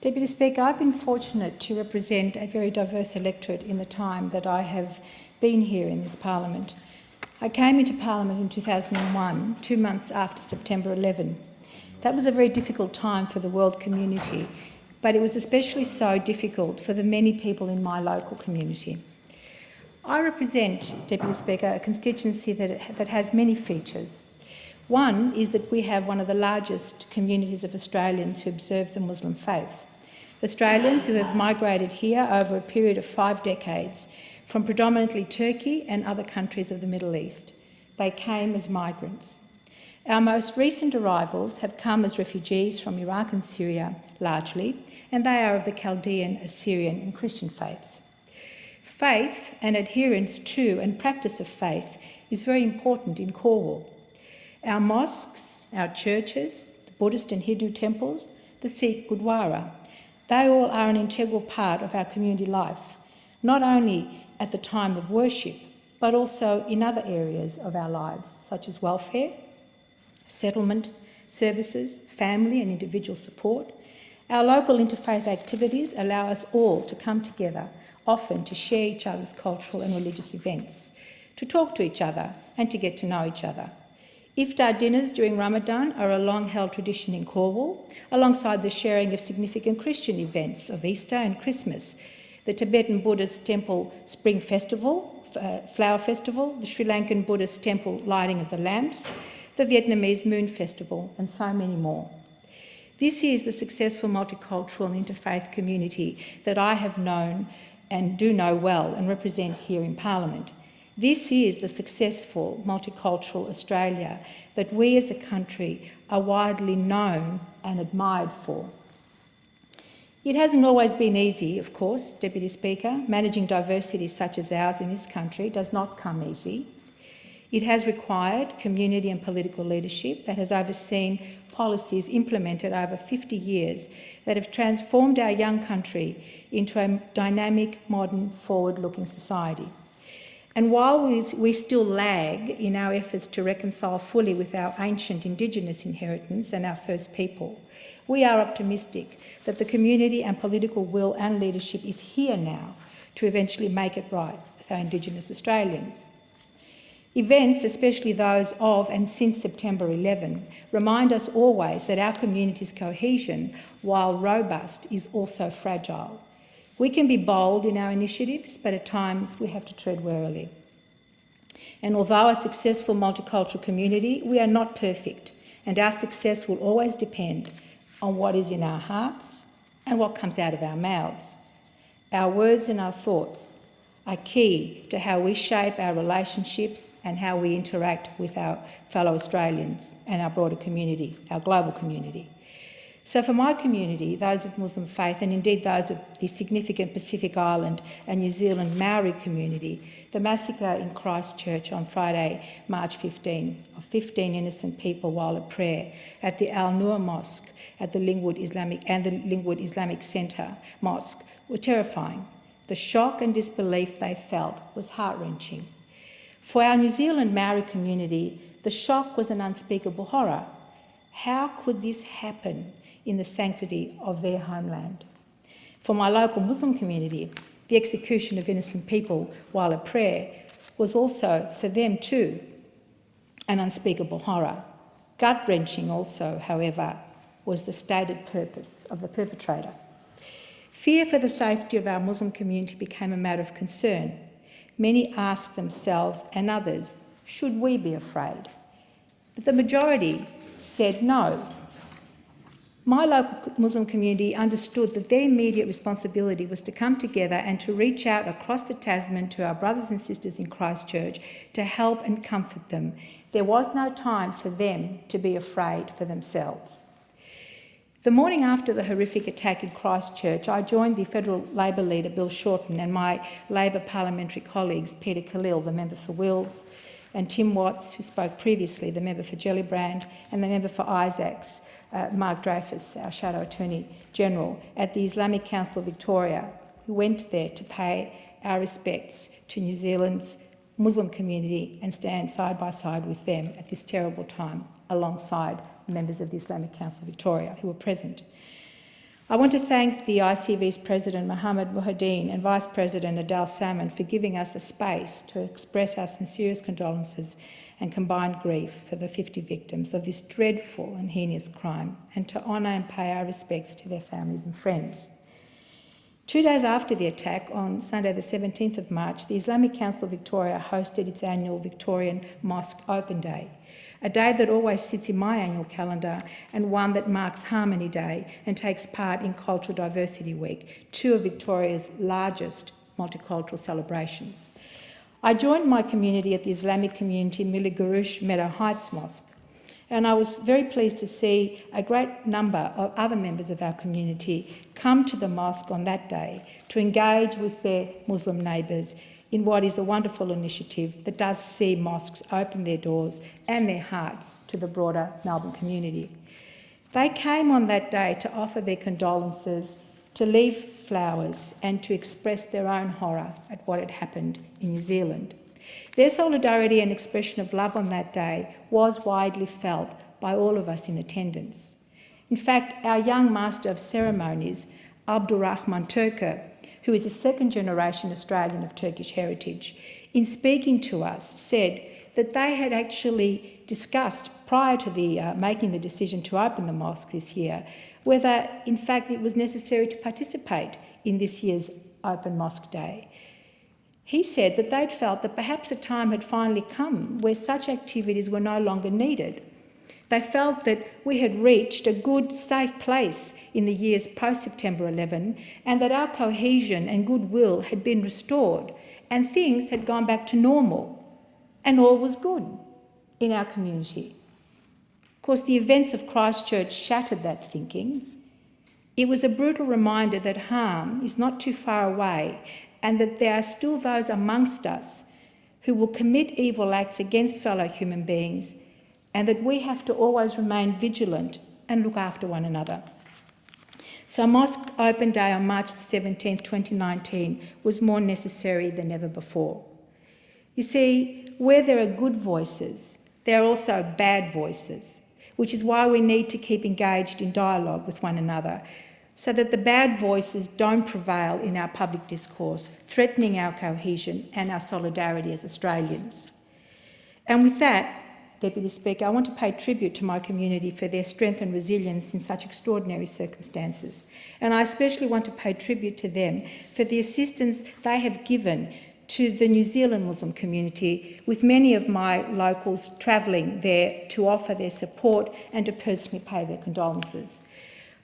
Deputy Speaker, I've been fortunate to represent a very diverse electorate in the time that I have been here in this Parliament. I came into Parliament in 2001, 2 months after September 11. That was a very difficult time for the world community, but it was especially so difficult for the many people in my local community. I represent, Deputy Speaker, a constituency that has many features. One is that we have one of the largest communities of Australians who observe the Muslim faith. Australians who have migrated here over a period of 5 decades from predominantly Turkey and other countries of the Middle East. They came as migrants. Our most recent arrivals have come as refugees from Iraq and Syria, largely, and they are of the Chaldean, Assyrian and Christian faiths. Faith and adherence to and practice of faith is very important in Calwell. Our mosques, our churches, the Buddhist and Hindu temples, the Sikh Gurdwara, they all are an integral part of our community life, not only at the time of worship, but also in other areas of our lives, such as welfare, settlement, services, family and individual support. Our local interfaith activities allow us all to come together, often to share each other's cultural and religious events, to talk to each other and to get to know each other. Iftar dinners during Ramadan are a long-held tradition in Calwell, alongside the sharing of significant Christian events of Easter and Christmas, the Tibetan Buddhist Temple Spring Festival, Flower Festival, the Sri Lankan Buddhist Temple Lighting of the Lamps, the Vietnamese Moon Festival, and so many more. This is the successful multicultural and interfaith community that I have known and do know well and represent here in Parliament. This is the successful multicultural Australia that we as a country are widely known and admired for. It hasn't always been easy, of course, Deputy Speaker. Managing diversity such as ours in this country does not come easy. It has required community and political leadership that has overseen policies implemented over 50 years that have transformed our young country into a dynamic, modern, forward-looking society. And while we still lag in our efforts to reconcile fully with our ancient Indigenous inheritance and our First People, we are optimistic that the community and political will and leadership is here now to eventually make it right with our Indigenous Australians. Events, especially those of and since September 11, remind us always that our community's cohesion, while robust, is also fragile. We can be bold in our initiatives, but at times we have to tread warily. And although a successful multicultural community, we are not perfect, and our success will always depend on what is in our hearts and what comes out of our mouths. Our words and our thoughts are key to how we shape our relationships and how we interact with our fellow Australians and our broader community, our global community. So for my community, those of Muslim faith and indeed those of the significant Pacific Island and New Zealand Maori community, the massacre in Christchurch on Friday, March 15, of 15 innocent people while at prayer at the Noor Mosque at the Linwood Islamic Centre Mosque were terrifying. The shock and disbelief they felt was heart-wrenching. For our New Zealand Maori community, the shock was an unspeakable horror. How could this happen in the sanctity of their homeland? For my local Muslim community, the execution of innocent people while at prayer was also, for them too, an unspeakable horror. Gut-wrenching also, however, was the stated purpose of the perpetrator. Fear for the safety of our Muslim community became a matter of concern. Many asked themselves and others, should we be afraid? But the majority said no. My local Muslim community understood that their immediate responsibility was to come together and to reach out across the Tasman to our brothers and sisters in Christchurch to help and comfort them. There was no time for them to be afraid for themselves. The morning after the horrific attack in Christchurch, I joined the Federal Labor leader Bill Shorten and my Labor parliamentary colleagues Peter Khalil, the member for Wills, and Tim Watts, who spoke previously, the member for Gellibrand, and the member for Isaacs, Mark Dreyfus, our Shadow Attorney General, at the Islamic Council of Victoria, who went there to pay our respects to New Zealand's Muslim community and stand side by side with them at this terrible time, alongside members of the Islamic Council of Victoria who were present. I want to thank the ICV's President Mohammed Muhaddin and Vice President Adele Salmon for giving us a space to express our sincerest condolences and combined grief for the 50 victims of this dreadful and heinous crime, and to honour and pay our respects to their families and friends. 2 days after the attack, on Sunday the 17th of March, the Islamic Council of Victoria hosted its annual Victorian Mosque Open Day, a day that always sits in my annual calendar and one that marks Harmony Day and takes part in Cultural Diversity Week, two of Victoria's largest multicultural celebrations. I joined my community at the Islamic community Milliguroosh Meadow Heights Mosque, and I was very pleased to see a great number of other members of our community come to the mosque on that day to engage with their Muslim neighbours in what is a wonderful initiative that does see mosques open their doors and their hearts to the broader Melbourne community. They came on that day to offer their condolences, to leave flowers and to express their own horror at what had happened in New Zealand. Their solidarity and expression of love on that day was widely felt by all of us in attendance. In fact, our young Master of Ceremonies, Abdurrahman Turker, who is a second-generation Australian of Turkish heritage, in speaking to us said that they had actually discussed prior to making the decision to open the mosque this year whether in fact it was necessary to participate in this year's Open Mosque Day. He said that they'd felt that perhaps a time had finally come where such activities were no longer needed. They felt that we had reached a good, safe place in the years post-September 11 and that our cohesion and goodwill had been restored and things had gone back to normal and all was good in our community. Of course, the events of Christchurch shattered that thinking. It was a brutal reminder that harm is not too far away and that there are still those amongst us who will commit evil acts against fellow human beings, and that we have to always remain vigilant and look after one another. So Mosque Open Day on March the 17th, 2019 was more necessary than ever before. You see, where there are good voices, there are also bad voices, which is why we need to keep engaged in dialogue with one another so that the bad voices don't prevail in our public discourse, threatening our cohesion and our solidarity as Australians. And with that, Deputy Speaker, I want to pay tribute to my community for their strength and resilience in such extraordinary circumstances. And I especially want to pay tribute to them for the assistance they have given to the New Zealand Muslim community, with many of my locals travelling there to offer their support and to personally pay their condolences.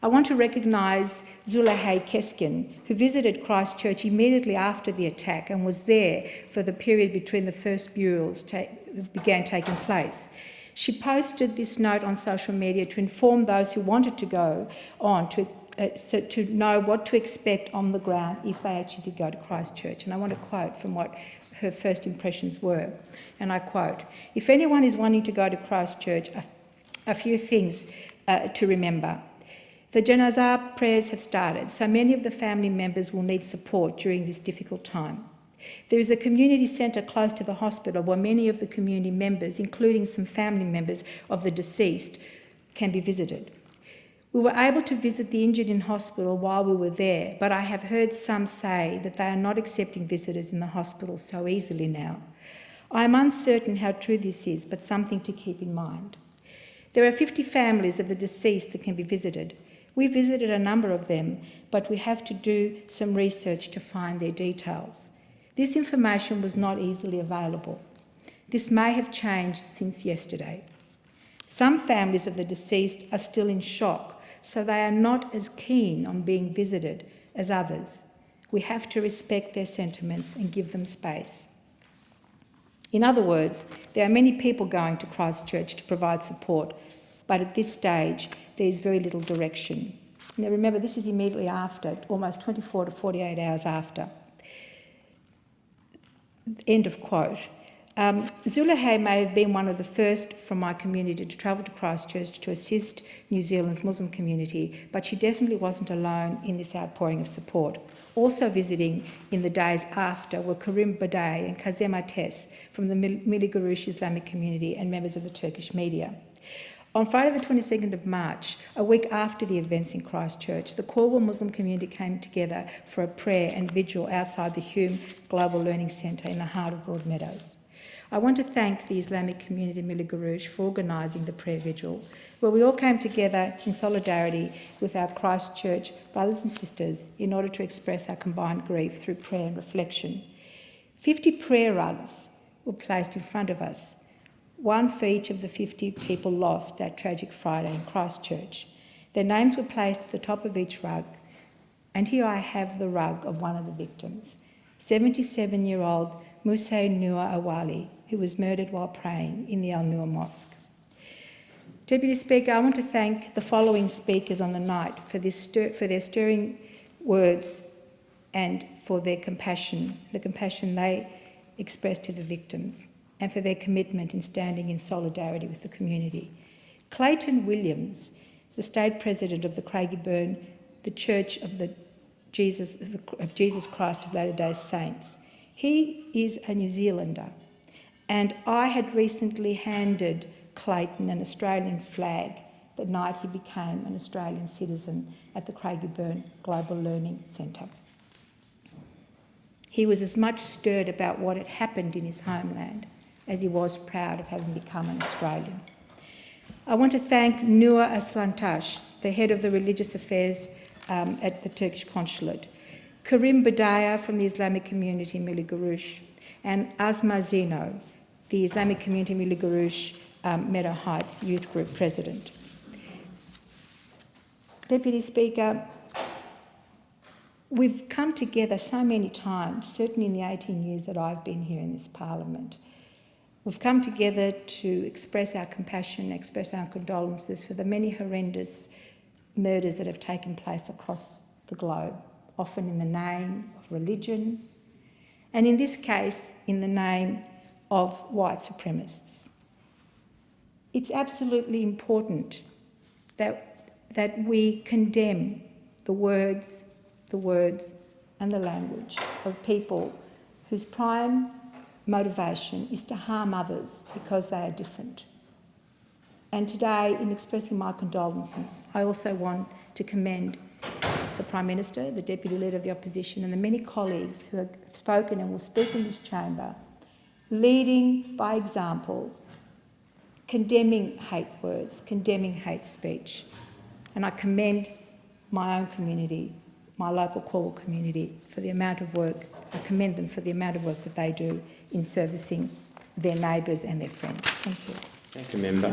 I want to recognise Zulahay Keskin, who visited Christchurch immediately after the attack and was there for the period between the first burials began taking place. She posted this note on social media to inform those who wanted to go on to know what to expect on the ground if they actually did go to Christchurch. And I want to quote from what her first impressions were. And I quote, "If anyone is wanting to go to Christchurch, a few things to remember. The janazah prayers have started, so many of the family members will need support during this difficult time. There is a community centre close to the hospital where many of the community members, including some family members of the deceased, can be visited. We were able to visit the injured in hospital while we were there, but I have heard some say that they are not accepting visitors in the hospital so easily now. I am uncertain how true this is, but something to keep in mind. There are 50 families of the deceased that can be visited. We visited a number of them, but we have to do some research to find their details. This information was not easily available. This may have changed since yesterday. Some families of the deceased are still in shock, so they are not as keen on being visited as others. We have to respect their sentiments and give them space. In other words, there are many people going to Christchurch to provide support, but at this stage, there is very little direction." Now remember, this is immediately after, almost 24 to 48 hours after. End of quote. Zulahay may have been one of the first from my community to travel to Christchurch to assist New Zealand's Muslim community, but she definitely wasn't alone in this outpouring of support. Also visiting in the days after were Karim Badai and Kazem Ates from the Milliguroosh Islamic community and members of the Turkish media. On Friday the 22nd of March, a week after the events in Christchurch, the Calwell Muslim community came together for a prayer and vigil outside the Hume Global Learning Centre in the heart of Broadmeadows. I want to thank the Islamic community in Milliguroosh for organising the prayer vigil, where we all came together in solidarity with our Christchurch brothers and sisters in order to express our combined grief through prayer and reflection. 50 prayer rugs were placed in front of us, one for each of the 50 people lost that tragic Friday in Christchurch. Their names were placed at the top of each rug, and here I have the rug of one of the victims, 77-year-old Musa Noor Awali, who was murdered while praying in the Noor Mosque. Deputy Speaker, I want to thank the following speakers on the night for their stirring words and for their compassion, the compassion they expressed to the victims, and for their commitment in standing in solidarity with the community. Clayton Williams, the State President of the Craigieburn, the Church of Jesus Christ of Latter-day Saints. He is a New Zealander, and I had recently handed Clayton an Australian flag the night he became an Australian citizen at the Craigieburn Global Learning Centre. He was as much stirred about what had happened in his homeland as he was proud of having become an Australian. I want to thank Noor Aslantash, the head of the religious affairs at the Turkish consulate, Karim Badaya from the Islamic community in Milliguroosh, and Asma Zeno, the Islamic community in Milliguroosh Meadow Heights Youth Group President. Deputy Speaker, we've come together so many times, certainly in the 18 years that I've been here in this Parliament. We've come together to express our compassion, express our condolences for the many horrendous murders that have taken place across the globe, often in the name of religion, and in this case, in the name of white supremacists. It's absolutely important that we condemn the words and the language of people whose prime motivation is to harm others because they are different. And today, in expressing my condolences, I also want to commend the Prime Minister, the Deputy Leader of the Opposition, and the many colleagues who have spoken and will speak in this chamber, leading by example, condemning hate words, condemning hate speech. And I commend my own community, my local Calwell community, for the amount of work. I commend them for the amount of work that they do in servicing their neighbours and their friends. Thank you. Thank you, Member.